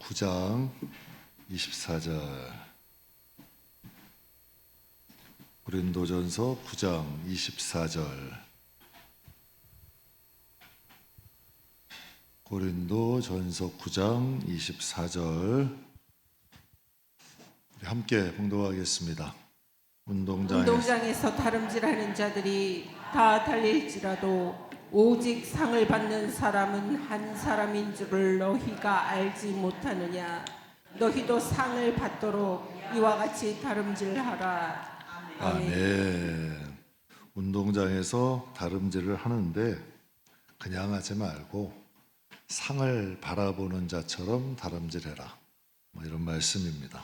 9장 24절. 고린도전서 9장 24절. 고린도전서 9장 24절. 우리 함께 봉독하겠습니다. 운동장에서 다름질하는 자들이 다 달릴지라도 오직 상을 받는 사람은 한 사람인 줄을 너희가 알지 못하느냐. 너희도 상을 받도록 이와 같이 다름질하라. 아멘. 운동장에서 다름질을 하는데 그냥 하지 말고 상을 바라보는 자처럼 다름질해라. 이런 말씀입니다.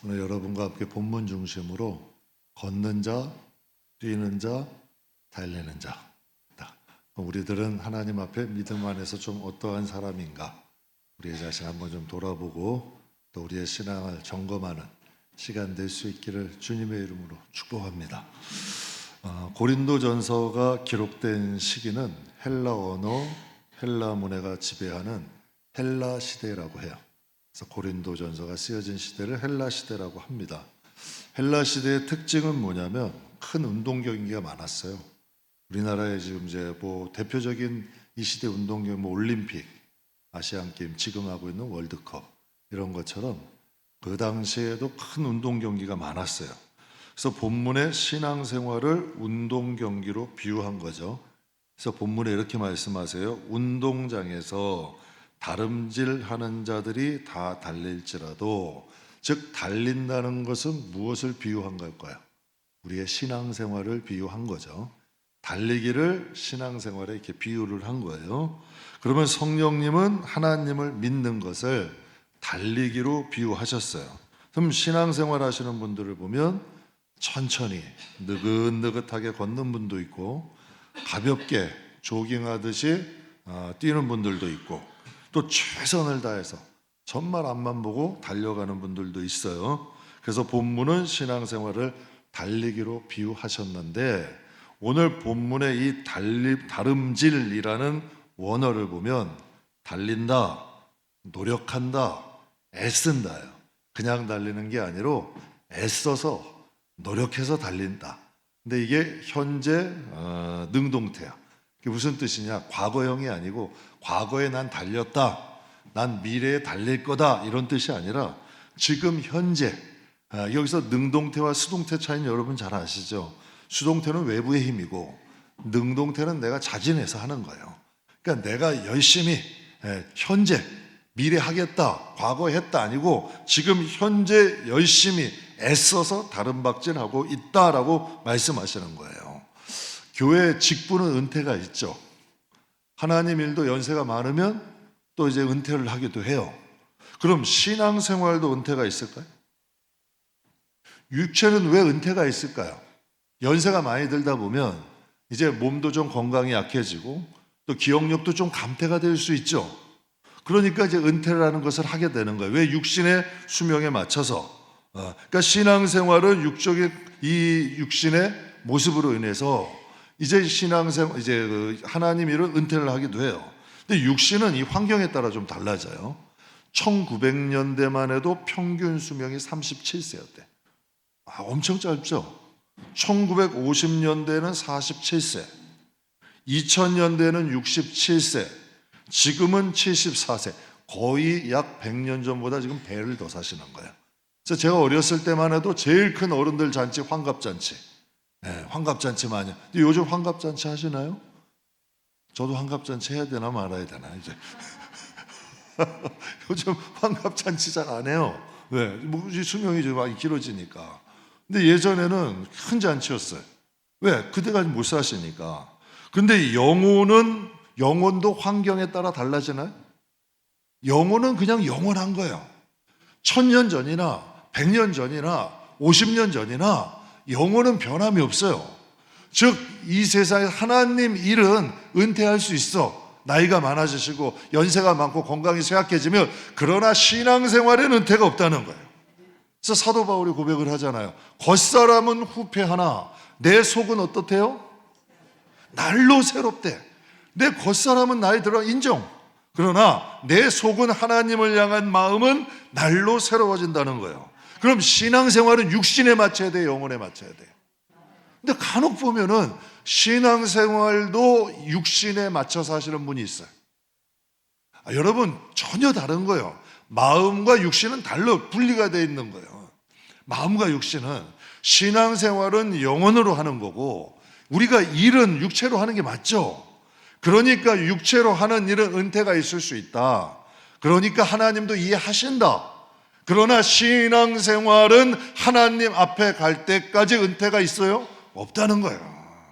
오늘 여러분과 함께 본문 중심으로 걷는 자, 뛰는 자, 달리는 자. 우리들은 하나님 앞에 믿음 안에서 좀 어떠한 사람인가, 우리의 자신 한번 좀 돌아보고 또 우리의 신앙을 점검하는 시간 될 수 있기를 주님의 이름으로 축복합니다. 고린도전서가 기록된 시기는 헬라 언어, 헬라 문화가 지배하는 헬라 시대라고 해요. 그래서 고린도전서가 쓰여진 시대를 헬라 시대라고 합니다. 헬라 시대의 특징은 뭐냐면 큰 운동 경기가 많았어요. 우리나라에 지금 이제 대표적인 이 시대 운동 경기, 올림픽, 아시안 게임, 지금 하고 있는 월드컵 이런 것처럼 그 당시에도 큰 운동 경기가 많았어요. 그래서 본문의 신앙생활을 운동 경기로 비유한 거죠. 그래서 본문에 이렇게 말씀하세요. 운동장에서 다름질하는 자들이 다 달릴지라도, 즉 달린다는 것은 무엇을 비유한 걸까요? 우리의 신앙생활을 비유한 거죠. 달리기를 신앙생활에 이렇게 비유를 한 거예요. 그러면 성령님은 하나님을 믿는 것을 달리기로 비유하셨어요. 그럼 신앙생활 하시는 분들을 보면 천천히 느긋느긋하게 걷는 분도 있고, 가볍게 조깅하듯이 뛰는 분들도 있고, 또 최선을 다해서 전말 앞만 보고 달려가는 분들도 있어요. 그래서 본문은 신앙생활을 달리기로 비유하셨는데, 오늘 본문의 이 다름질이라는 원어를 보면 달린다, 노력한다, 애쓴다예요. 그냥 달리는 게 아니로 애써서 노력해서 달린다. 근데 이게 현재 능동태야. 그게 무슨 뜻이냐? 과거형이 아니고 과거에 난 달렸다, 난 미래에 달릴 거다, 이런 뜻이 아니라 지금 현재. 여기서 능동태와 수동태 차이는 여러분 잘 아시죠? 수동태는 외부의 힘이고 능동태는 내가 자진해서 하는 거예요. 그러니까 내가 열심히 현재, 미래 하겠다, 과거에 했다 아니고 지금 현재 열심히 애써서 다름박질하고 있다라고 말씀하시는 거예요. 교회 직분은 은퇴가 있죠. 하나님 일도 연세가 많으면 또 이제 은퇴를 하기도 해요. 그럼 신앙생활도 은퇴가 있을까요? 육체는 왜 은퇴가 있을까요? 연세가 많이 들다 보면 이제 몸도 좀 건강이 약해지고 또 기억력도 좀 감퇴가 될 수 있죠. 그러니까 이제 은퇴라는 것을 하게 되는 거예요. 왜? 육신의 수명에 맞춰서. 그러니까 신앙생활은 이 육신의 모습으로 인해서 이제 이제 하나님 일을 은퇴를 하기도 해요. 근데 육신은 이 환경에 따라 좀 달라져요. 1900년대만 해도 평균 수명이 37세였대. 엄청 짧죠? 1950년대는 47세, 2000년대는 67세, 지금은 74세. 거의 약 100년 전보다 지금 배를 더 사시는 거예요. 그래서 제가 어렸을 때만 해도 제일 큰 어른들 잔치 환갑잔치. 환갑잔치 많이. 근데 요즘 환갑잔치 하시나요? 저도 환갑잔치 해야 되나 말아야 되나 이제. 요즘 환갑잔치 잘 안 해요. 왜? 수명이 좀 많이 길어지니까. 근데 예전에는 큰 잔치였어요. 왜? 그때까지 못 사시니까. 근데 영혼도 환경에 따라 달라지나요? 영혼은 그냥 영원한 거예요. 1000년 전이나 100년 전이나 50년 전이나 영혼은 변함이 없어요. 즉 이 세상에 하나님 일은 은퇴할 수 있어. 나이가 많아지시고 연세가 많고 건강이 쇠약해지면. 그러나 신앙생활에는 은퇴가 없다는 거예요. 그래서 사도 바울이 고백을 하잖아요. 겉사람은 후패하나 내 속은 어떻대요? 날로 새롭대. 내 겉사람은 나이 들어 인정. 그러나 내 속은 하나님을 향한 마음은 날로 새로워진다는 거예요. 그럼 신앙생활은 육신에 맞춰야 돼, 영혼에 맞춰야 돼. 근데 간혹 보면은 신앙생활도 육신에 맞춰서 하시는 분이 있어요. 여러분, 전혀 다른 거예요. 마음과 육신은 달라 분리가 되어 있는 거예요. 마음과 육신은, 신앙생활은 영혼으로 하는 거고 우리가 일은 육체로 하는 게 맞죠. 그러니까 육체로 하는 일은 은퇴가 있을 수 있다. 그러니까 하나님도 이해하신다. 그러나 신앙생활은 하나님 앞에 갈 때까지 은퇴가 있어요? 없다는 거예요.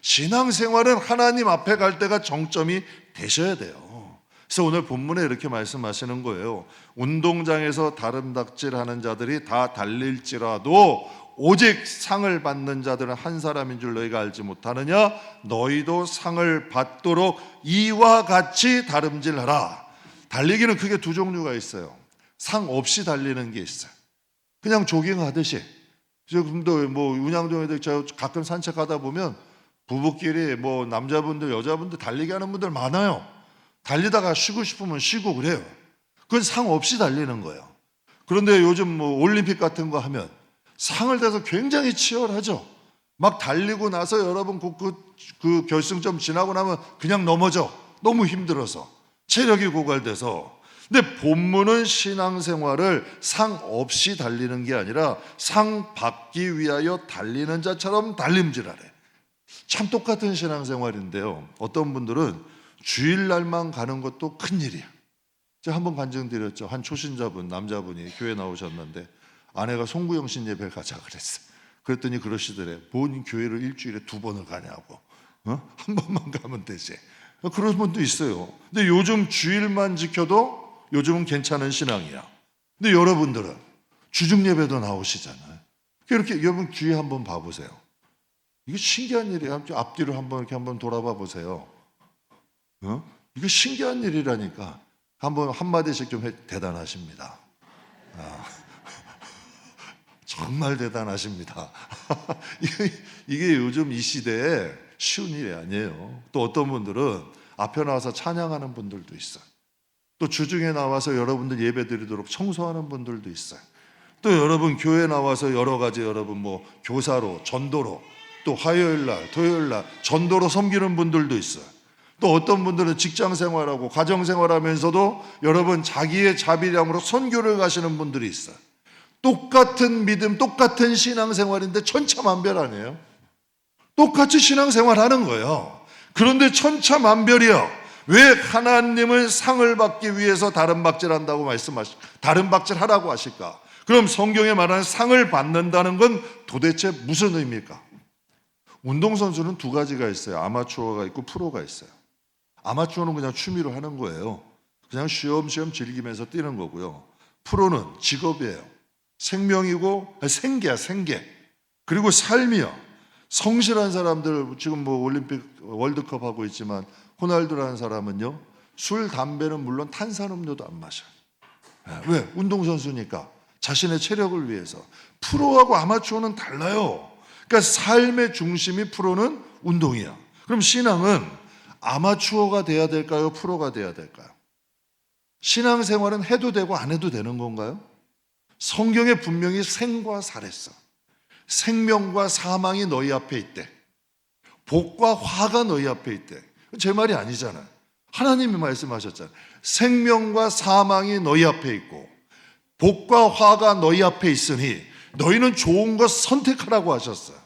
신앙생활은 하나님 앞에 갈 때가 정점이 되셔야 돼요. 그래서 오늘 본문에 이렇게 말씀하시는 거예요. 운동장에서 다름닥질하는 자들이 다 달릴지라도 오직 상을 받는 자들은 한 사람인 줄 너희가 알지 못하느냐? 너희도 상을 받도록 이와 같이 다름질하라. 달리기는 크게 두 종류가 있어요. 상 없이 달리는 게 있어요. 그냥 조깅하듯이. 지금도 뭐 운양동에도 저 가끔 산책하다 보면 부부끼리 뭐 남자분들 여자분들 달리기 하는 분들 많아요. 달리다가 쉬고 싶으면 쉬고 그래요. 그건 상 없이 달리는 거예요. 그런데 요즘 뭐 올림픽 같은 거 하면 상을 대서 굉장히 치열하죠. 막 달리고 나서 여러분 그 결승점 지나고 나면 그냥 넘어져. 너무 힘들어서 체력이 고갈돼서. 근데 본문은 신앙생활을 상 없이 달리는 게 아니라 상 받기 위하여 달리는 자처럼 달림질하래. 참 똑같은 신앙생활인데요. 어떤 분들은 주일날만 가는 것도 큰일이야. 제가 한번 간증드렸죠. 한 초신자분, 남자분이 교회 나오셨는데 아내가 송구영 신 예배 가자 그랬어. 그랬더니 그러시더래. 뭔 교회를 일주일에 2번을 가냐고. 한 번만 가면 되지. 그런 분도 있어요. 근데 요즘 주일만 지켜도 요즘은 괜찮은 신앙이야. 근데 여러분들은 주중 예배도 나오시잖아요. 이렇게 여러분 주위 한번 봐보세요. 이게 신기한 일이에요. 앞뒤로 한번 이렇게 한번 돌아봐 보세요. 이거 신기한 일이라니까. 한번 한마디씩 좀 대단하십니다. 정말 대단하십니다. 이게 요즘 이 시대에 쉬운 일이 아니에요. 또 어떤 분들은 앞에 나와서 찬양하는 분들도 있어요. 또 주중에 나와서 여러분들 예배 드리도록 청소하는 분들도 있어요. 또 여러분 교회 나와서 여러 가지 여러분 뭐 교사로, 전도로, 또 화요일 날, 토요일 날 전도로 섬기는 분들도 있어요. 또 어떤 분들은 직장 생활하고 가정 생활하면서도 여러분 자기의 자비량으로 선교를 가시는 분들이 있어요. 똑같은 믿음, 똑같은 신앙생활인데 천차만별 아니에요? 똑같이 신앙생활하는 거예요. 그런데 천차만별이야. 왜 하나님을 상을 받기 위해서 다름박질한다고 다름박질하라고 하실까? 그럼 성경에 말하는 상을 받는다는 건 도대체 무슨 의미일까? 운동선수는 두 가지가 있어요. 아마추어가 있고 프로가 있어요. 아마추어는 그냥 취미로 하는 거예요. 그냥 쉬엄쉬엄 즐기면서 뛰는 거고요. 프로는 직업이에요. 생명이고 생계야, 생계. 그리고 삶이야. 성실한 사람들, 지금 뭐 올림픽 월드컵 하고 있지만 호날두라는 사람은요, 술, 담배는 물론 탄산음료도 안 마셔요. 왜? 운동선수니까. 자신의 체력을 위해서. 프로하고 아마추어는 달라요. 그러니까 삶의 중심이 프로는 운동이야. 그럼 신앙은 아마추어가 돼야 될까요? 프로가 돼야 될까요? 신앙생활은 해도 되고 안 해도 되는 건가요? 성경에 분명히 생과 사랬어. 생명과 사망이 너희 앞에 있대. 복과 화가 너희 앞에 있대. 제 말이 아니잖아요. 하나님이 말씀하셨잖아요. 생명과 사망이 너희 앞에 있고 복과 화가 너희 앞에 있으니 너희는 좋은 것 선택하라고 하셨어요.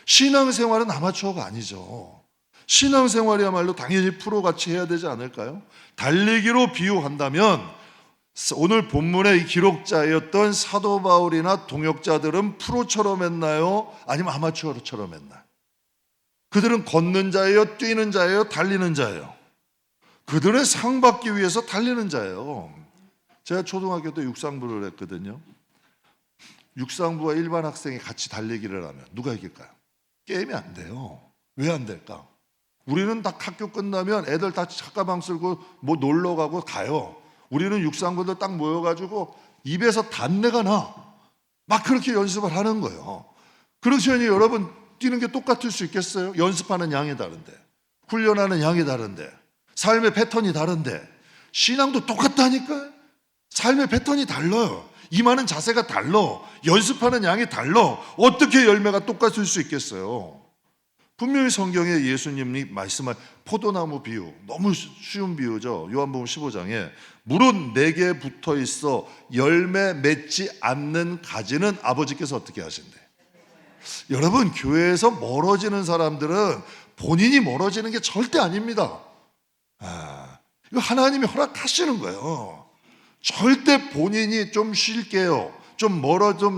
신앙생활은 아마추어가 아니죠. 신앙생활이야말로 당연히 프로같이 해야 되지 않을까요? 달리기로 비유한다면 오늘 본문의 이 기록자였던 사도 바울이나 동역자들은 프로처럼 했나요? 아니면 아마추어처럼 했나요? 그들은 걷는 자예요? 뛰는 자예요? 달리는 자예요? 그들은 상 받기 위해서 달리는 자예요. 제가 초등학교 때 육상부를 했거든요. 육상부와 일반 학생이 같이 달리기를 하면 누가 이길까요? 게임이 안 돼요. 왜 안 될까? 우리는 딱 학교 끝나면 애들 다 책가방 쓸고 뭐 놀러 가고 가요. 우리는 육상부들 딱 모여가지고 입에서 단내가 나. 막 그렇게 연습을 하는 거예요. 그렇지 여러분 뛰는 게 똑같을 수 있겠어요? 연습하는 양이 다른데, 훈련하는 양이 다른데, 삶의 패턴이 다른데, 신앙도 똑같다니까. 삶의 패턴이 달라요. 임하는 자세가 달라. 연습하는 양이 달라. 어떻게 열매가 똑같을 수 있겠어요? 분명히 성경에 예수님이 말씀한 포도나무 비유, 너무 쉬운 비유죠. 요한복음 15장에 무릇 내게 붙어 있어 열매 맺지 않는 가지는 아버지께서 어떻게 하신대? 여러분, 교회에서 멀어지는 사람들은 본인이 멀어지는 게 절대 아닙니다. 이거 하나님이 허락하시는 거예요. 절대 본인이 좀 쉴게요, 좀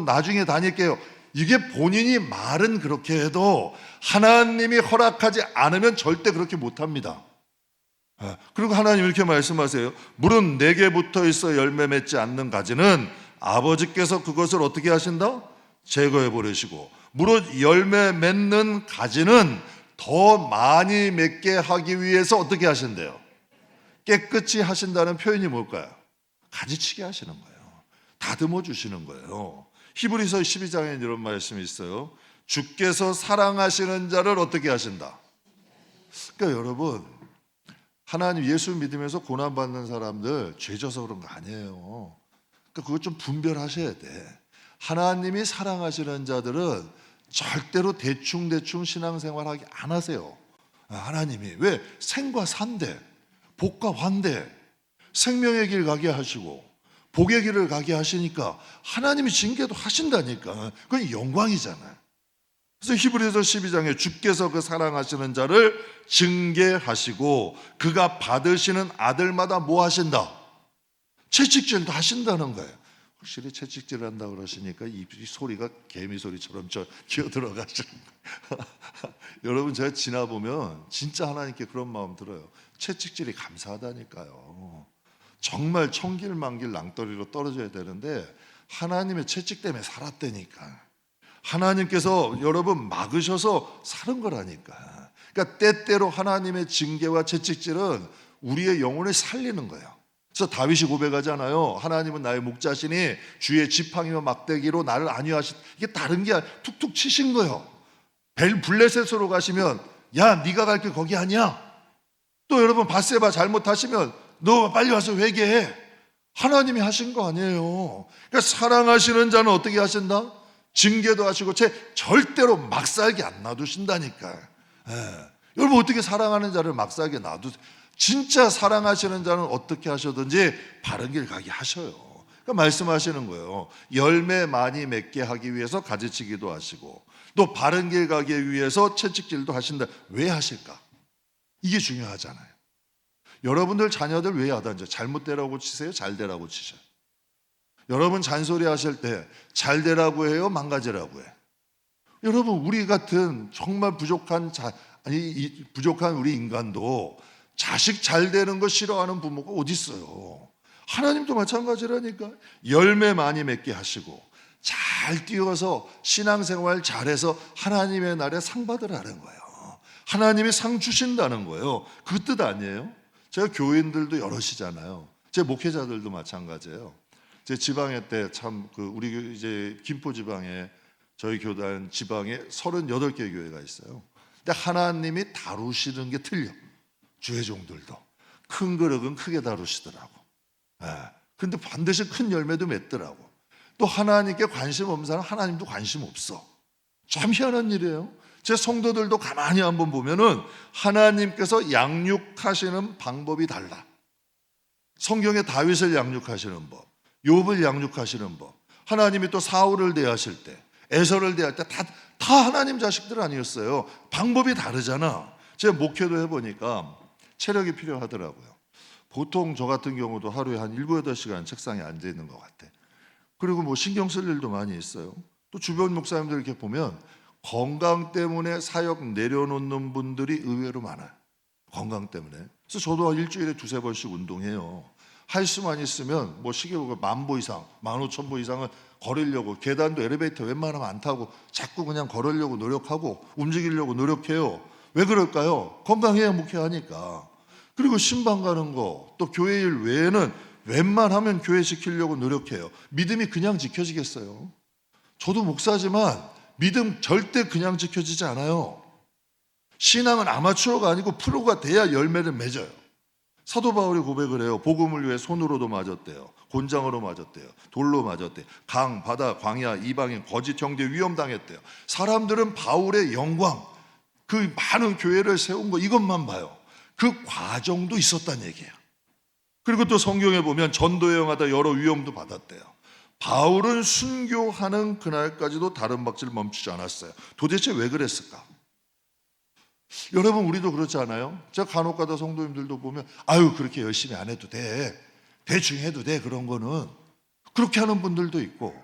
나중에 다닐게요, 이게 본인이 말은 그렇게 해도 하나님이 허락하지 않으면 절대 그렇게 못합니다. 그리고 하나님 이렇게 말씀하세요. 무릇 내게 붙어 있어 열매 맺지 않는 가지는 아버지께서 그것을 어떻게 하신다? 제거해 버리시고, 무릇 열매 맺는 가지는 더 많이 맺게 하기 위해서 어떻게 하신대요? 깨끗이 하신다는 표현이 뭘까요? 가지치게 하시는 거예요. 다듬어 주시는 거예요. 히브리서 12장에 이런 말씀이 있어요. 주께서 사랑하시는 자를 어떻게 하신다? 그러니까 여러분, 하나님 예수 믿으면서 고난받는 사람들 죄져서 그런 거 아니에요. 그러니까 그거 좀 분별하셔야 돼. 하나님이 사랑하시는 자들은 절대로 대충 신앙생활하기 안 하세요. 하나님이 왜? 생과 산대, 복과 환대, 생명의 길 가게 하시고 복의 길을 가게 하시니까 하나님이 징계도 하신다니까. 그건 영광이잖아요. 그래서 히브리서 12장에 주께서 그 사랑하시는 자를 징계하시고 그가 받으시는 아들마다 뭐 하신다? 채찍질도 하신다는 거예요. 확실히 채찍질 한다 그러시니까 이 소리가 개미 소리처럼 기어 들어가시는 거예요. 여러분, 제가 지나보면 진짜 하나님께 그런 마음 들어요. 채찍질이 감사하다니까요. 정말 천길만길 낭떠러리로 떨어져야 되는데 하나님의 채찍 때문에 살았다니까. 하나님께서 여러분 막으셔서 사는 거라니까. 그러니까 때때로 하나님의 징계와 채찍질은 우리의 영혼을 살리는 거예요. 그래서 다윗이 고백하잖아요. 하나님은 나의 목자시니 주의 지팡이와 막대기로 나를 안위하시. 이게 다른 게 툭툭 치신 거예요. 블레셋으로 가시면 야, 네가 갈 길 거기 아니야. 또 여러분, 밧세바 잘못하시면 너 빨리 와서 회개해. 하나님이 하신 거 아니에요. 그러니까 사랑하시는 자는 어떻게 하신다? 징계도 하시고 절대로 막살게 안 놔두신다니까. 여러분, 어떻게 사랑하는 자를 막살게 놔두세요? 진짜 사랑하시는 자는 어떻게 하셔든지 바른 길 가게 하셔요. 그러니까 말씀하시는 거예요. 열매 많이 맺게 하기 위해서 가지치기도 하시고 또 바른 길 가기 위해서 채찍질도 하신다. 왜 하실까? 이게 중요하잖아요. 여러분들 자녀들 왜 야단져? 잘못되라고 치세요? 잘되라고 치셔요? 여러분 잔소리 하실 때 잘되라고 해요? 망가지라고 해요? 여러분, 우리 같은 정말 부족한 우리 인간도 자식 잘 되는 거 싫어하는 부모가 어디 있어요? 하나님도 마찬가지라니까. 열매 많이 맺게 하시고 잘 뛰어서 신앙생활 잘해서 하나님의 날에 상 받으라는 거예요. 하나님이 상 주신다는 거예요. 그 뜻 아니에요? 제가 교인들도 여럿이잖아요. 제 목회자들도 마찬가지예요. 제 지방회 때 참 우리 이제 김포 지방에 저희 교단 지방에 38개 교회가 있어요. 근데 하나님이 다루시는 게 틀려. 주회종들도 큰 그릇은 크게 다루시더라고. 근데 반드시 큰 열매도 맺더라고. 또 하나님께 관심 없는 사람 하나님도 관심 없어. 참 희한한 일이에요. 제 성도들도 가만히 한번 보면은 하나님께서 양육하시는 방법이 달라. 성경에 다윗을 양육하시는 법, 욥을 양육하시는 법, 하나님이 또 사울을 대하실 때, 에서를 대할 때 다 하나님 자식들 아니었어요. 방법이 다르잖아. 제가 목회도 해보니까 체력이 필요하더라고요. 보통 저 같은 경우도 하루에 한 7, 8시간 책상에 앉아 있는 것 같아. 그리고 뭐 신경 쓸 일도 많이 있어요. 또 주변 목사님들 이렇게 보면 건강 때문에 사역 내려놓는 분들이 의외로 많아요. 건강 때문에. 그래서 저도 일주일에 2, 3번씩 운동해요. 할 수만 있으면 뭐 시계보고 10,000보 이상, 15,000보 이상은 걸으려고, 계단도 엘리베이터 웬만하면 안 타고 자꾸 그냥 걸으려고 노력하고 움직이려고 노력해요. 왜 그럴까요? 건강해야 목회하니까. 그리고 신방 가는 거, 또 교회 일 외에는 웬만하면 교회 지키려고 노력해요. 믿음이 그냥 지켜지겠어요? 저도 목사지만 믿음 절대 그냥 지켜지지 않아요. 신앙은 아마추어가 아니고 프로가 돼야 열매를 맺어요. 사도 바울이 고백을 해요. 복음을 위해 손으로도 맞았대요. 곤장으로 맞았대요. 돌로 맞았대요. 강, 바다, 광야, 이방인, 거짓 형제 위험당했대요. 사람들은 바울의 영광, 그 많은 교회를 세운 거 이것만 봐요. 그 과정도 있었다는 얘기예요. 그리고 또 성경에 보면 전도 여행하다 여러 위험도 받았대요. 바울은 순교하는 그날까지도 다른 박질 멈추지 않았어요. 도대체 왜 그랬을까? 여러분, 우리도 그렇지 않아요? 제가 간혹가다 성도님들도 보면 아유, 그렇게 열심히 안 해도 돼, 대충 해도 돼, 그런 거는. 그렇게 하는 분들도 있고,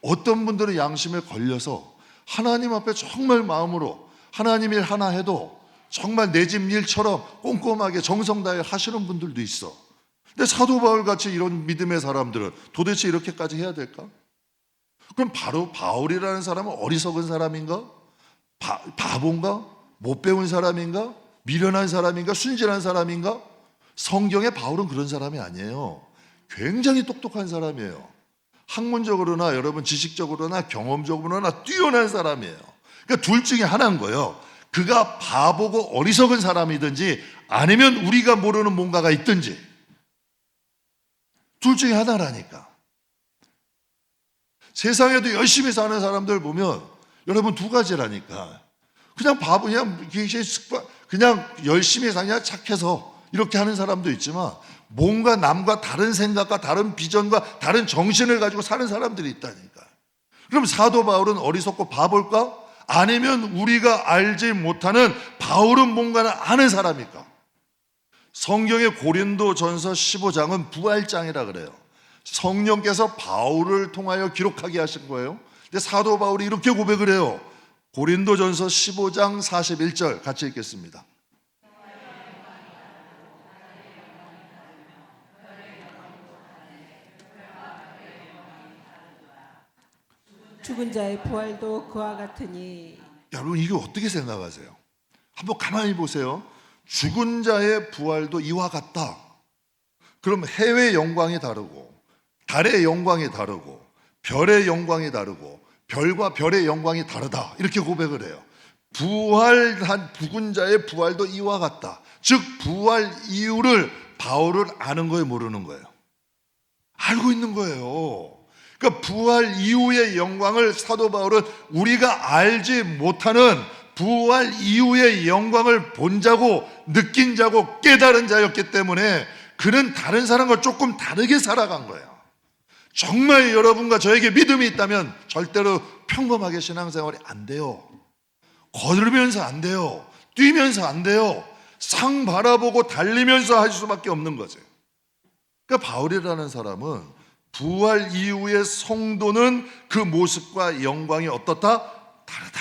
어떤 분들은 양심에 걸려서 하나님 앞에 정말 마음으로 하나님 일 하나 해도 정말 내 집 일처럼 꼼꼼하게 정성 다해 하시는 분들도 있어. 근데 사도 바울 같이 이런 믿음의 사람들은 도대체 이렇게까지 해야 될까? 그럼 바로 바울이라는 사람은 어리석은 사람인가? 바본가? 못 배운 사람인가? 미련한 사람인가? 순진한 사람인가? 성경에 바울은 그런 사람이 아니에요. 굉장히 똑똑한 사람이에요. 학문적으로나 여러분 지식적으로나 경험적으로나 뛰어난 사람이에요. 그러니까 둘 중에 하나인 거예요. 그가 바보고 어리석은 사람이든지 아니면 우리가 모르는 뭔가가 있든지, 둘 중에 하나라니까. 세상에도 열심히 사는 사람들 보면 여러분 두 가지라니까. 그냥 바보, 그냥 열심히 사냐 착해서 이렇게 하는 사람도 있지만, 뭔가 남과 다른 생각과 다른 비전과 다른 정신을 가지고 사는 사람들이 있다니까. 그럼 사도 바울은 어리석고 바볼까? 아니면 우리가 알지 못하는 바울은 뭔가를 아는 사람일까? 성경의 고린도전서 15장은 부활장이라 그래요. 성령께서 바울을 통하여 기록하게 하신 거예요. 근데 사도 바울이 이렇게 고백을 해요. 고린도전서 15장 41절 같이 읽겠습니다. 죽은 자의 부활도 그와 같으니. 여러분, 이게 어떻게 생각하세요? 한번 가만히 보세요. 죽은 자의 부활도 이와 같다. 그럼 해의 영광이 다르고, 달의 영광이 다르고, 별의 영광이 다르고, 별과 별의 영광이 다르다, 이렇게 고백을 해요. 부활한 죽은 자의 부활도 이와 같다. 즉 부활 이유를 바울은 아는 거예요, 모르는 거예요? 알고 있는 거예요. 그러니까 부활 이후의 영광을 사도 바울은 우리가 알지 못하는 부활 이후의 영광을 본 자고 느낀 자고 깨달은 자였기 때문에 그는 다른 사람과 조금 다르게 살아간 거예요. 정말 여러분과 저에게 믿음이 있다면 절대로 평범하게 신앙생활이 안 돼요. 걸으면서 안 돼요. 뛰면서 안 돼요. 상 바라보고 달리면서 할 수밖에 없는 거죠. 그러니까 바울이라는 사람은 부활 이후의 성도는 그 모습과 영광이 어떻다? 다르다.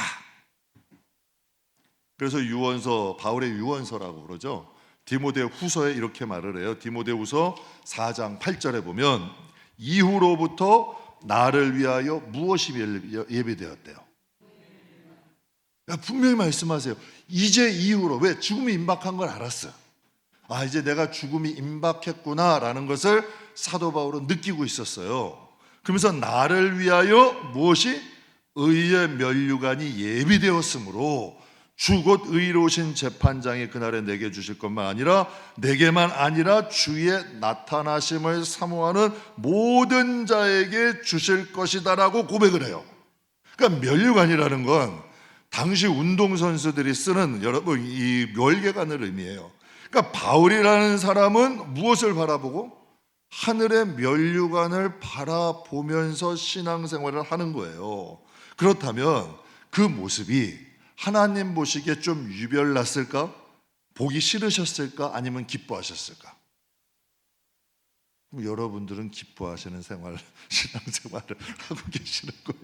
그래서 유언서, 바울의 유언서라고 그러죠. 디모데 후서에 이렇게 말을 해요. 디모데 후서 4장 8절에 보면 이후로부터 나를 위하여 무엇이 예비되었대요? 분명히 말씀하세요. 이제 이후로. 왜? 죽음이 임박한 걸 알았어요. 아, 이제 내가 죽음이 임박했구나라는 것을 사도 바울은 느끼고 있었어요. 그러면서 나를 위하여 무엇이? 의의 면류관이 예비되었으므로 주 곧 의로우신 재판장이 그날에 내게 주실 것만 아니라 내게만 아니라 주의 나타나심을 사모하는 모든 자에게 주실 것이다라고 고백을 해요. 그러니까 면류관이라는 건 당시 운동선수들이 쓰는 여러분 이 멸계관을 의미해요. 그러니까 바울이라는 사람은 무엇을 바라보고? 하늘의 면류관을 바라보면서 신앙생활을 하는 거예요. 그렇다면 그 모습이 하나님 보시기에 좀 유별났을까? 보기 싫으셨을까? 아니면 기뻐하셨을까? 그럼 여러분들은 기뻐하시는 신앙생활을 하고 계시는 거예요.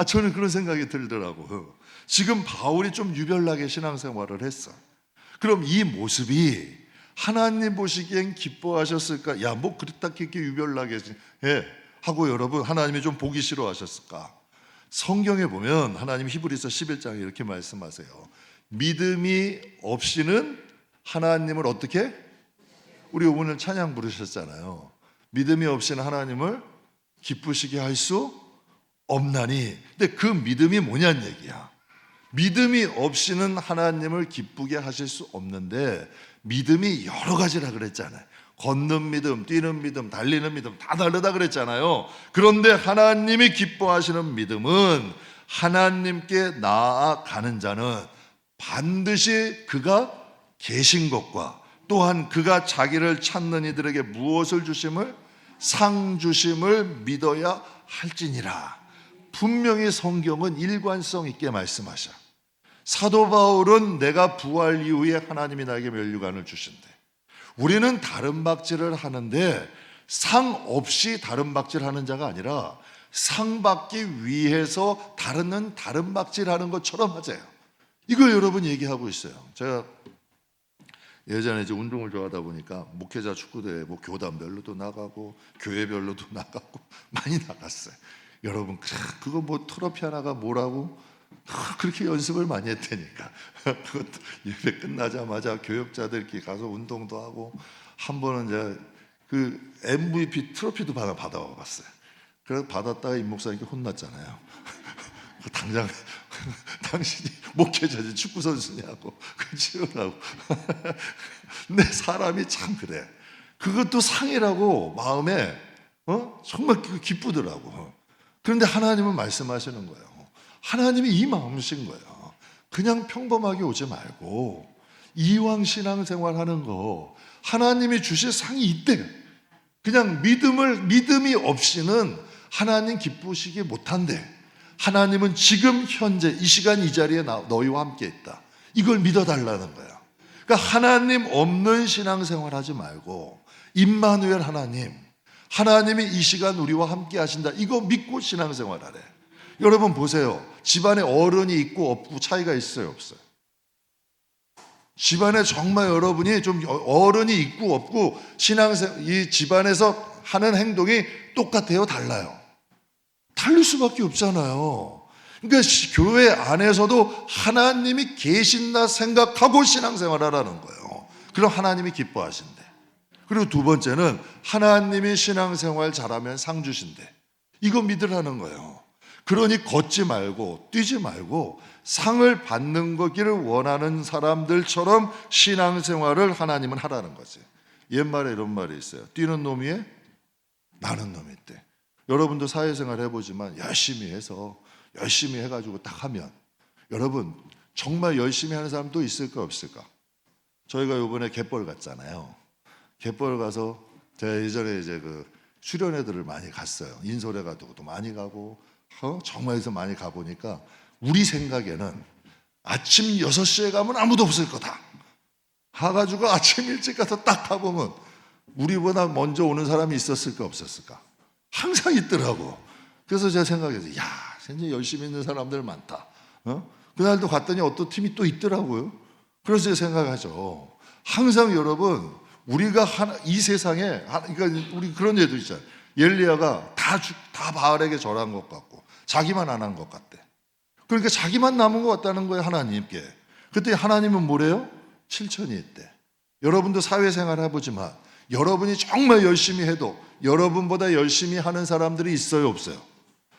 저는 그런 생각이 들더라고요. 지금 바울이 좀 유별나게 신앙생활을 했어. 그럼 이 모습이 하나님 보시기엔 기뻐하셨을까? 야, 뭐 그렇게 유별나게 해 하고 여러분 하나님이 좀 보기 싫어하셨을까? 성경에 보면 하나님 히브리서 11장에 이렇게 말씀하세요. 믿음이 없이는 하나님을 어떻게? 우리 오늘 찬양 부르셨잖아요. 믿음이 없이는 하나님을 기쁘시게 할 수 없나니. 근데 그 믿음이 뭐냐는 얘기야. 믿음이 없이는 하나님을 기쁘게 하실 수 없는데 믿음이 여러 가지라 그랬잖아요. 걷는 믿음, 뛰는 믿음, 달리는 믿음 다 다르다 그랬잖아요. 그런데 하나님이 기뻐하시는 믿음은 하나님께 나아가는 자는 반드시 그가 계신 것과 또한 그가 자기를 찾는 이들에게 무엇을 주심을? 상 주심을 믿어야 할지니라. 분명히 성경은 일관성 있게 말씀하셔. 사도 바울은 내가 부활 이후에 하나님이 나에게 면류관을 주신대. 우리는 다른 박질을 하는데 상 없이 다른 박질하는 자가 아니라 상 받기 위해서 다른 박질하는 것처럼 하세요. 이거 여러분 얘기하고 있어요. 제가 예전에 이제 운동을 좋아하다 보니까 목회자 축구대회 뭐 교단별로도 나가고 교회별로도 나가고 많이 나갔어요. 여러분 그거 뭐 트로피 하나가 뭐라고 그렇게 연습을 많이 했다니까. 그것도 예배 끝나자마자 교역자들끼리 가서 운동도 하고 한 번은 이제 그 MVP 트로피도 받아봤어요. 그래서 받았다가 임 목사님께 혼났잖아요. 당장 당신이 목회자지 축구 선수냐고 그 치우라고. 근데 사람이 참 그래. 그것도 상이라고 마음에 정말 기쁘더라고. 그런데 하나님은 말씀하시는 거예요. 하나님이 이 마음이신 거예요. 그냥 평범하게 오지 말고 이왕 신앙생활하는 거 하나님이 주실 상이 있대. 그냥 믿음이 없이는 하나님 기쁘시기 못한대. 하나님은 지금 현재 이 시간 이 자리에 너희와 함께 있다. 이걸 믿어달라는 거야. 그러니까 하나님 없는 신앙생활 하지 말고 임마누엘 하나님이 이 시간 우리와 함께 하신다. 이거 믿고 신앙생활 하래. 여러분 보세요. 집안에 어른이 있고 없고 차이가 있어요, 없어요? 집안에 정말 여러분이 좀 어른이 있고 없고 이 집안에서 하는 행동이 똑같아요, 달라요? 다를 수밖에 없잖아요. 그러니까 교회 안에서도 하나님이 계신다 생각하고 신앙생활하라는 거예요. 그럼 하나님이 기뻐하신대. 그리고 두 번째는 하나님이 신앙생활 잘하면 상 주신대. 이거 믿으라는 거예요. 그러니 걷지 말고 뛰지 말고 상을 받는 거기를 원하는 사람들처럼 신앙생활을 하나님은 하라는 거지. 옛말에 이런 말이 있어요. 뛰는 놈 위에 나는 놈이 있대. 여러분도 사회생활 해보지만 열심히 해가지고 딱 하면 여러분 정말 열심히 하는 사람 또 있을까 없을까? 저희가 이번에 갯벌 갔잖아요. 갯벌 가서 제가 예전에 이제 그 수련회들을 많이 갔어요. 인솔회 가도 많이 가고 정말에서 많이 가보니까 우리 생각에는 아침 6시에 가면 아무도 없을 거다. 가가지고 아침 일찍 가서 딱 가보면 우리보다 먼저 오는 사람이 있었을까 없었을까? 항상 있더라고. 그래서 제가 생각해서 야, 진짜 열심히 있는 사람들 많다. 그날도 갔더니 어떤 팀이 또 있더라고요. 그래서 제가 생각하죠. 항상 여러분 우리가 이 세상에 그러니까 우리 그런 예도 있잖아요. 엘리야가 다 바알에게 절한 것 같고 자기만 안 한 것 같대. 그러니까 자기만 남은 것 같다는 거예요, 하나님께. 그때 하나님은 뭐래요? 7천이 있대. 여러분도 사회생활 해보지만 여러분이 정말 열심히 해도 여러분보다 열심히 하는 사람들이 있어요, 없어요?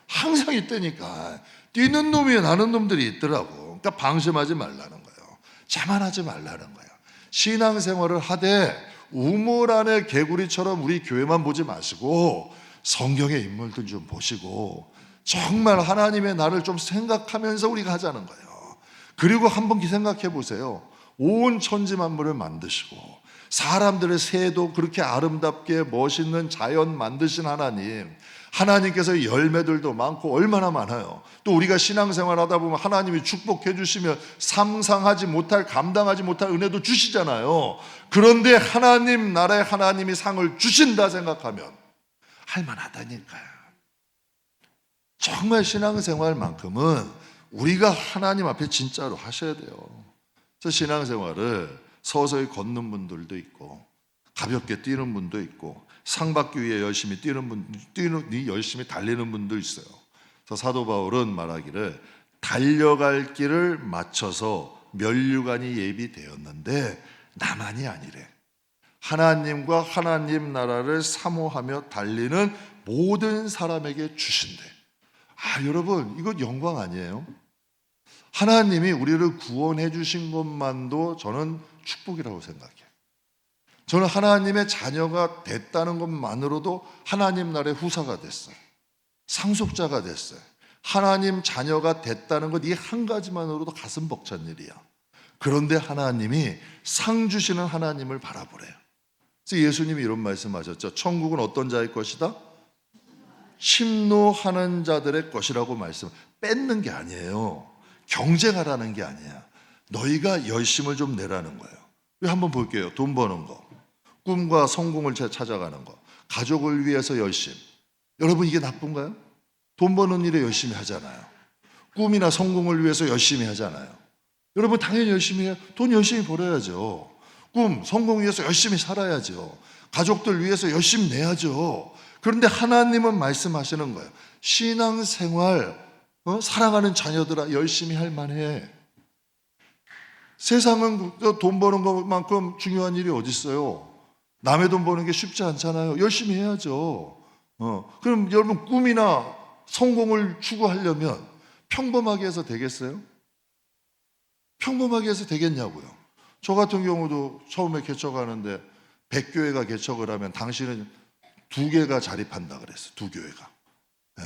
항상 있다니까. 뛰는 놈이 나는 놈들이 있더라고. 그러니까 방심하지 말라는 거예요. 자만하지 말라는 거예요. 신앙생활을 하되 우물 안에 개구리처럼 우리 교회만 보지 마시고 성경의 인물들 좀 보시고 정말 하나님의 나를 좀 생각하면서 우리가 하자는 거예요. 그리고 한번 생각해 보세요. 온 천지 만물을 만드시고 사람들의 새도 그렇게 아름답게 멋있는 자연 만드신 하나님께서 열매들도 많고 얼마나 많아요. 또 우리가 신앙생활 하다 보면 하나님이 축복해 주시면 감당하지 못할 은혜도 주시잖아요. 그런데 하나님 나라의 하나님이 상을 주신다 생각하면 할만하다니까요. 정말 신앙생활만큼은 우리가 하나님 앞에 진짜로 하셔야 돼요. 그래서 신앙생활을 서서히 걷는 분들도 있고 가볍게 뛰는 분도 있고 상 받기 위해 열심히 열심히 달리는 분도 있어요. 그래서 사도 바울은 말하기를 달려갈 길을 맞춰서 면류관이 예비되었는데 나만이 아니래. 하나님과 하나님 나라를 사모하며 달리는 모든 사람에게 주신대. 여러분 이거 영광 아니에요? 하나님이 우리를 구원해 주신 것만도 저는 축복이라고 생각해요. 저는 하나님의 자녀가 됐다는 것만으로도 하나님 나라의 후사가 됐어요. 상속자가 됐어요. 하나님 자녀가 됐다는 것 이 한 가지만으로도 가슴 벅찬 일이야. 그런데 하나님이 상 주시는 하나님을 바라보래요. 그래서 예수님이 이런 말씀하셨죠. 천국은 어떤 자의 것이다? 심노하는 자들의 것이라고 말씀. 뺏는 게 아니에요. 경쟁하라는 게 아니야. 너희가 열심을 좀 내라는 거예요. 한번 볼게요. 돈 버는 거, 꿈과 성공을 찾아가는 거, 가족을 위해서 열심. 여러분 이게 나쁜가요? 돈 버는 일에 열심히 하잖아요. 꿈이나 성공을 위해서 열심히 하잖아요. 여러분 당연히 열심히 해요. 돈 열심히 벌어야죠. 꿈, 성공 위해서 열심히 살아야죠. 가족들 위해서 열심히 내야죠. 그런데 하나님은 말씀하시는 거예요. 신앙생활, 사랑하는 자녀들아 열심히 할 만해. 세상은 돈 버는 것만큼 중요한 일이 어디 있어요? 남의 돈 버는 게 쉽지 않잖아요. 열심히 해야죠. 그럼 여러분 꿈이나 성공을 추구하려면 평범하게 해서 되겠어요? 평범하게 해서 되겠냐고요. 저 같은 경우도 처음에 개척하는데 100교회가 개척을 하면 당신은 2개가 자립한다 그랬어요. 2교회가. 네.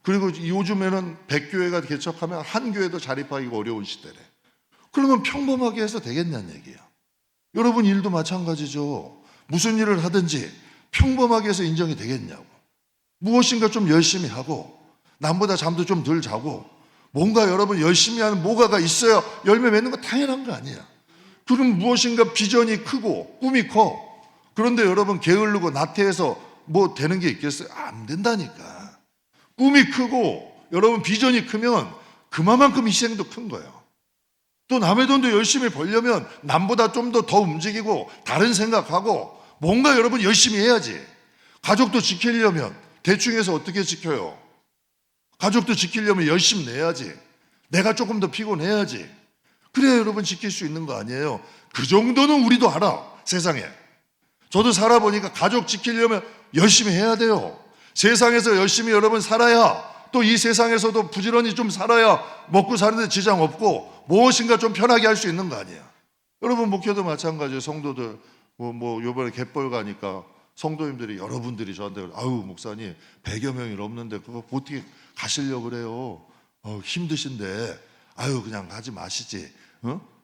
그리고 요즘에는 100교회가 개척하면 한 교회도 자립하기가 어려운 시대래. 그러면 평범하게 해서 되겠냐는 얘기야. 여러분 일도 마찬가지죠. 무슨 일을 하든지 평범하게 해서 인정이 되겠냐고. 무엇인가 좀 열심히 하고 남보다 잠도 좀 덜 자고 뭔가 여러분 열심히 하는 뭐가가 있어야 열매 맺는 거 당연한 거 아니야. 그럼 무엇인가 비전이 크고 꿈이 커. 그런데 여러분 게으르고 나태해서 뭐 되는 게 있겠어요? 안 된다니까. 꿈이 크고 여러분 비전이 크면 그만큼 희생도 큰 거예요. 또 남의 돈도 열심히 벌려면 남보다 좀 더 움직이고 다른 생각하고 뭔가 여러분 열심히 해야지. 가족도 지키려면 대충 해서 어떻게 지켜요? 가족도 지키려면 열심히 내야지. 내가 조금 더 피곤해야지. 그래야 여러분 지킬 수 있는 거 아니에요? 그 정도는 우리도 알아, 세상에. 저도 살아보니까 가족 지키려면 열심히 해야 돼요. 세상에서 열심히 여러분 살아야 또 이 세상에서도 부지런히 좀 살아야 먹고 사는데 지장 없고 무엇인가 좀 편하게 할 수 있는 거 아니야. 여러분 목회도 마찬가지예요. 성도들 뭐 요번에 갯벌 가니까 성도님들이 여러분들이 저한테 아유 목사님 100여 명이 넘는데 그거 어떻게 가시려고 그래요? 힘드신데 아유 그냥 가지 마시지.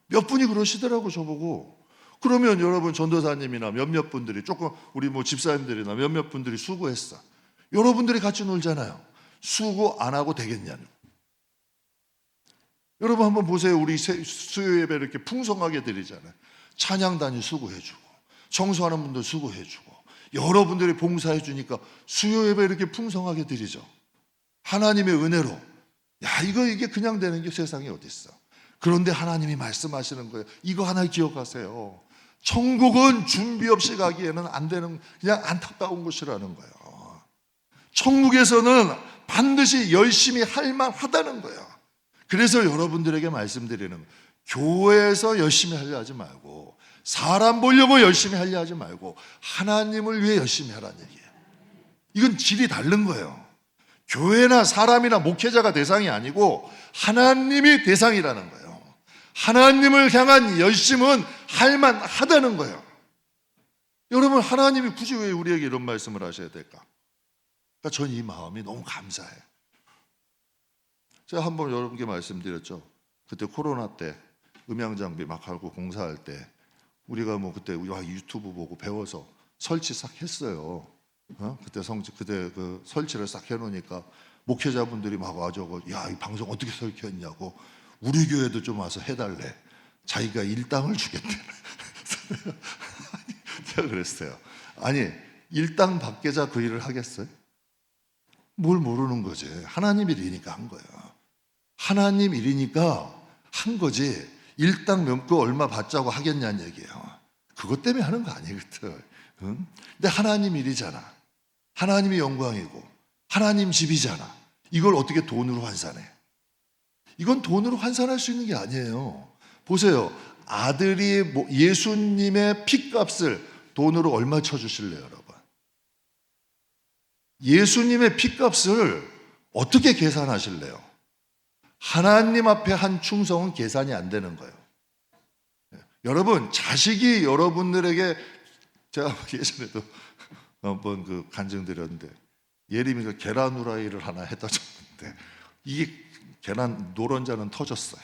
몇 분이 그러시더라고 저보고. 그러면 여러분 전도사님이나 몇몇 분들이 조금 우리 뭐 집사님들이나 몇몇 분들이 수고했어. 여러분들이 같이 놀잖아요. 수고 안 하고 되겠냐는. 여러분 한번 보세요. 우리 수요 예배 이렇게 풍성하게 드리잖아요. 찬양단이 수고해주고 청소하는 분들 수고해주고 여러분들이 봉사해주니까 수요 예배 이렇게 풍성하게 드리죠. 하나님의 은혜로. 야 이게 그냥 되는 게 세상에 어디 있어. 그런데 하나님이 말씀하시는 거예요. 이거 하나 기억하세요. 천국은 준비 없이 가기에는 안 되는 그냥 안타까운 곳이라는 거예요. 천국에서는 반드시 열심히 할 만하다는 거예요. 그래서 여러분들에게 말씀드리는 거예요. 교회에서 열심히 하려 하지 말고 사람 보려고 열심히 하려 하지 말고 하나님을 위해 열심히 하라는 얘기예요. 이건 질이 다른 거예요. 교회나 사람이나 목회자가 대상이 아니고 하나님이 대상이라는 거예요. 하나님을 향한 열심은 할 만하다는 거예요. 여러분 하나님이 굳이 왜 우리에게 이런 말씀을 하셔야 될까? 그러니까 전 이 마음이 너무 감사해요. 제가 한번 여러분께 말씀드렸죠. 그때 코로나 때 음향장비 막 하고 공사할 때 우리가 뭐 그때 유튜브 보고 배워서 설치 싹 했어요. 그때 그 설치를 싹 해놓으니까 목회자분들이 막 와서 야, 이 방송 어떻게 설치했냐고 우리 교회도 좀 와서 해달래. 자기가 일당을 주겠대. 제가 그랬어요. 아니 일당 받게자 그 일을 하겠어요? 뭘 모르는 거지. 하나님 일이니까 한 거야. 하나님 일이니까 한 거지. 일당 그 얼마 받자고 하겠냐는 얘기예요. 그것 때문에 하는 거 아니거든. 응? 근데 하나님 일이잖아. 하나님이 영광이고 하나님 집이잖아. 이걸 어떻게 돈으로 환산해? 이건 돈으로 환산할 수 있는 게 아니에요. 보세요. 아들이 예수님의 핏값을 돈으로 얼마 쳐주실래요, 여러분? 예수님의 핏값을 어떻게 계산하실래요? 하나님 앞에 한 충성은 계산이 안 되는 거예요. 여러분, 자식이 여러분들에게 제가 예전에도 한번 그 간증드렸는데 예림이가 계란 후라이를 하나 해다 줬는데 이게 계란 노른자는 터졌어요.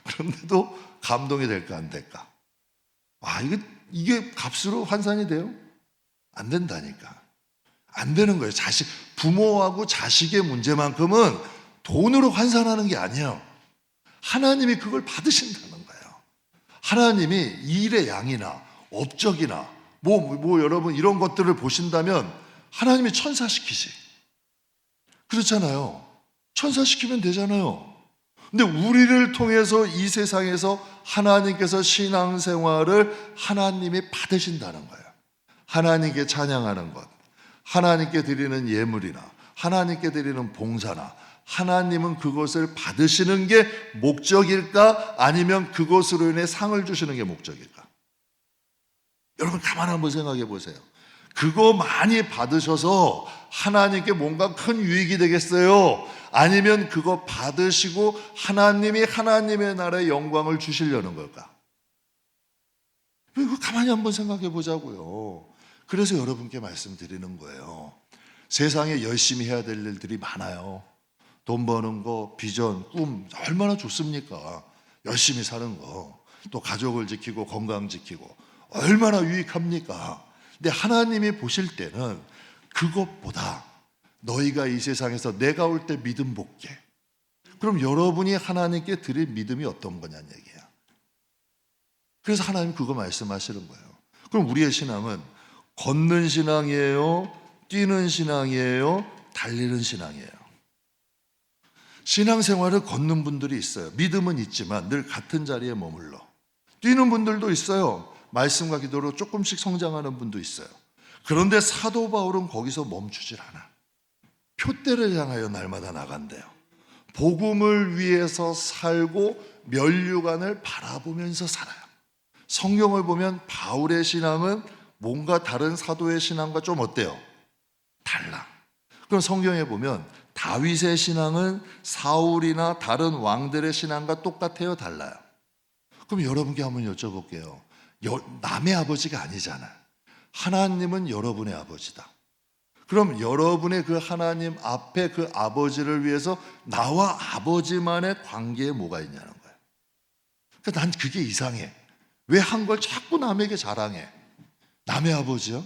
그런데도 감동이 될까 안 될까? 아, 이게 값으로 환산이 돼요? 안 된다니까. 안 되는 거예요. 부모하고 자식의 문제만큼은 돈으로 환산하는 게 아니에요. 하나님이 그걸 받으신다는 거예요. 하나님이 일의 양이나 업적이나 여러분 이런 것들을 보신다면 하나님이 천사시키지. 그렇잖아요. 천사시키면 되잖아요. 근데 우리를 통해서 이 세상에서 하나님께서 신앙생활을 하나님이 받으신다는 거예요. 하나님께 찬양하는 것, 하나님께 드리는 예물이나 하나님께 드리는 봉사나 하나님은 그것을 받으시는 게 목적일까? 아니면 그것으로 인해 상을 주시는 게 목적일까? 여러분 가만 한번 생각해 보세요. 그거 많이 받으셔서 하나님께 뭔가 큰 유익이 되겠어요? 아니면 그거 받으시고 하나님이 하나님의 나라의 영광을 주시려는 걸까? 이거 가만히 한번 생각해 보자고요. 그래서 여러분께 말씀드리는 거예요. 세상에 열심히 해야 될 일들이 많아요. 돈 버는 거, 비전, 꿈 얼마나 좋습니까? 열심히 사는 거, 또 가족을 지키고 건강 지키고 얼마나 유익합니까? 근데 하나님이 보실 때는 그것보다 너희가 이 세상에서 내가 올 때 믿음 복게. 그럼 여러분이 하나님께 드릴 믿음이 어떤 거냐는 얘기야. 그래서 하나님 그거 말씀하시는 거예요. 그럼 우리의 신앙은 걷는 신앙이에요? 뛰는 신앙이에요? 달리는 신앙이에요? 신앙생활을 걷는 분들이 있어요. 믿음은 있지만 늘 같은 자리에 머물러. 뛰는 분들도 있어요. 말씀과 기도로 조금씩 성장하는 분도 있어요. 그런데 사도 바울은 거기서 멈추질 않아. 표대를 향하여 날마다 나간대요. 복음을 위해서 살고 면류관을 바라보면서 살아요. 성경을 보면 바울의 신앙은 뭔가 다른 사도의 신앙과 좀 어때요? 달라. 그럼 성경에 보면 다윗의 신앙은 사울이나 다른 왕들의 신앙과 똑같아요? 달라요? 그럼 여러분께 한번 여쭤볼게요. 남의 아버지가 아니잖아. 하나님은 여러분의 아버지다. 그럼 여러분의 그 하나님 앞에 그 아버지를 위해서 나와 아버지만의 관계에 뭐가 있냐는 거예요. 그러니까 난 그게 이상해. 왜 한 걸 자꾸 남에게 자랑해? 남의 아버지요?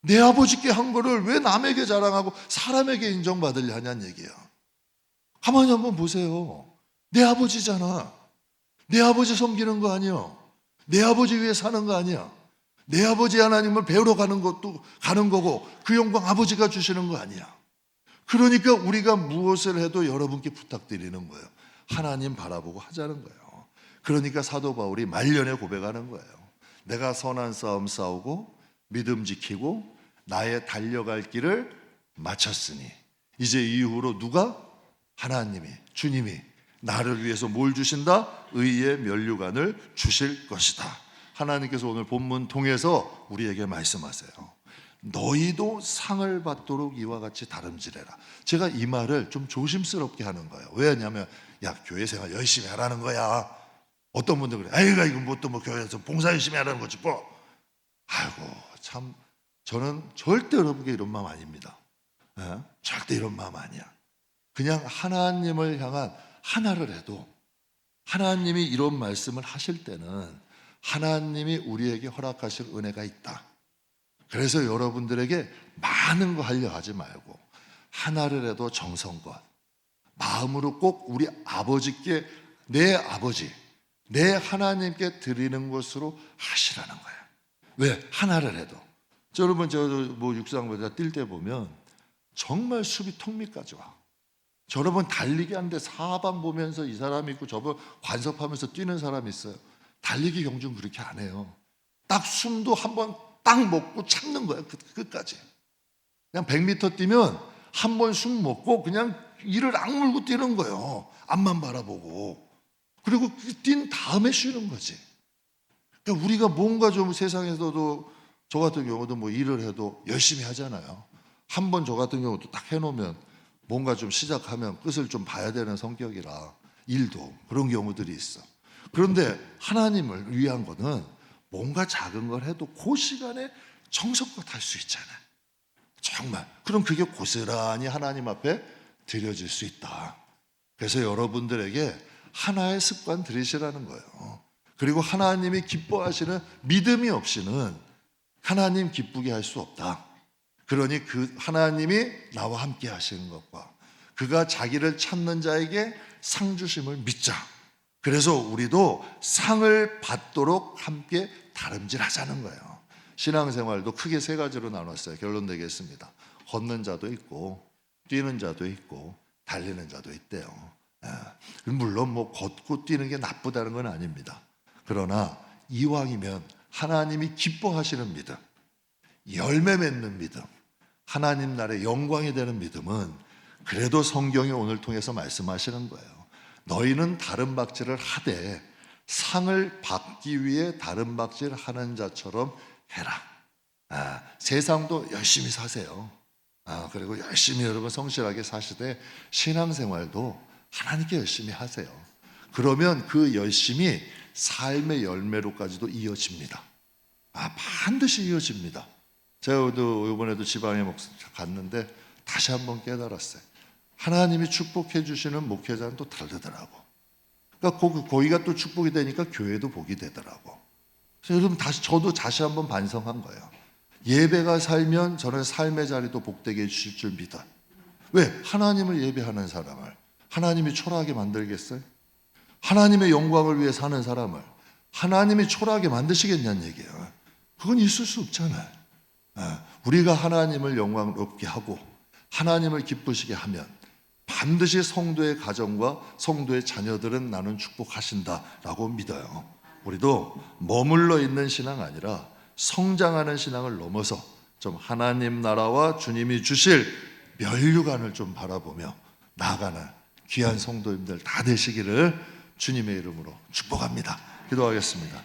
내 아버지께 한 거를 왜 남에게 자랑하고 사람에게 인정받으려 하냐는 얘기야. 가만히 한번 보세요. 내 아버지잖아. 내 아버지 섬기는 거 아니야. 내 아버지 위해 사는 거 아니야. 내 아버지 하나님을 배우러 가는 거고 그 영광 아버지가 주시는 거 아니야. 그러니까 우리가 무엇을 해도 여러분께 부탁드리는 거예요. 하나님 바라보고 하자는 거예요. 그러니까 사도 바울이 말년에 고백하는 거예요. 내가 선한 싸움 싸우고 믿음 지키고 나의 달려갈 길을 마쳤으니 이제 이후로 누가? 하나님이, 주님이 나를 위해서 뭘 주신다? 의의 면류관을 주실 것이다. 하나님께서 오늘 본문 통해서 우리에게 말씀하세요. 너희도 상을 받도록 이와 같이 다름질해라. 제가 이 말을 좀 조심스럽게 하는 거예요. 왜냐하면 야, 교회 생활 열심히 하라는 거야. 어떤 분들 그래. 아이가 이거 뭐 교회에서 봉사 열심히 하라는 거지 뭐. 아이고 참 저는 절대 여러분께 이런 마음 아닙니다. 절대 이런 마음 아니야. 그냥 하나님을 향한 하나를 해도 하나님이 이런 말씀을 하실 때는 하나님이 우리에게 허락하실 은혜가 있다. 그래서 여러분들에게 많은 거 하려 하지 말고 하나를 해도 정성껏 마음으로 꼭 우리 아버지께 내 아버지 내 하나님께 드리는 것으로 하시라는 거예요. 왜? 하나를 해도. 여러분 육상보다 뛸 때 보면 정말 수비 턱밑까지 와. 여러분 달리기 하는데 사방 보면서 이 사람이 있고 저번 관섭하면서 뛰는 사람이 있어요. 달리기 경주는 그렇게 안 해요. 딱 숨도 한번 딱 먹고 참는 거예요. 끝까지. 그냥 100m 뛰면 한 번 숨 먹고 그냥 이를 악물고 뛰는 거예요. 앞만 바라보고. 그리고 뛴 다음에 쉬는 거지. 그러니까 우리가 뭔가 좀 세상에서도 저 같은 경우도 뭐 일을 해도 열심히 하잖아요. 한 번 저 같은 경우도 딱 해놓으면 뭔가 좀 시작하면 끝을 좀 봐야 되는 성격이라 일도 그런 경우들이 있어. 그런데 하나님을 위한 거는 뭔가 작은 걸 해도 그 시간에 정성껏 할 수 있잖아요. 정말. 그럼 그게 고스란히 하나님 앞에 드려질 수 있다. 그래서 여러분들에게 하나의 습관 들이시라는 거예요. 그리고 하나님이 기뻐하시는 믿음이 없이는 하나님 기쁘게 할 수 없다. 그러니 그 하나님이 나와 함께 하시는 것과 그가 자기를 찾는 자에게 상 주심을 믿자. 그래서 우리도 상을 받도록 함께 다름질하자는 거예요. 신앙생활도 크게 세 가지로 나눴어요. 결론 내겠습니다. 걷는 자도 있고 뛰는 자도 있고 달리는 자도 있대요. 물론 뭐 걷고 뛰는 게 나쁘다는 건 아닙니다. 그러나 이왕이면 하나님이 기뻐하시는 믿음, 열매 맺는 믿음, 하나님 나라의 영광이 되는 믿음은 그래도 성경이 오늘 통해서 말씀하시는 거예요. 너희는 다른 박질을 하되 상을 받기 위해 다른 박질 하는 자처럼 해라. 세상도 열심히 사세요. 그리고 열심히 여러분 성실하게 사시되 신앙생활도 하나님께 열심히 하세요. 그러면 그 열심이 삶의 열매로까지도 이어집니다. 반드시 이어집니다. 제가 이번에도 지방에 갔는데 다시 한번 깨달았어요. 하나님이 축복해 주시는 목회자는 또 다르더라고. 그러니까 거기가 또 축복이 되니까 교회도 복이 되더라고. 그래서 여러분 저도 다시 한번 반성한 거예요. 예배가 살면 저는 삶의 자리도 복되게 해주실 줄 믿어. 왜? 하나님을 예배하는 사람을 하나님이 초라하게 만들겠어요? 하나님의 영광을 위해 사는 사람을 하나님이 초라하게 만드시겠냐는 얘기예요. 그건 있을 수 없잖아요. 우리가 하나님을 영광롭게 하고 하나님을 기쁘시게 하면 반드시 성도의 가정과 성도의 자녀들은 나는 축복하신다라고 믿어요. 우리도 머물러 있는 신앙 아니라 성장하는 신앙을 넘어서 좀 하나님 나라와 주님이 주실 면류관을 좀 바라보며 나아가는 귀한 성도님들 다 되시기를 주님의 이름으로 축복합니다. 기도하겠습니다.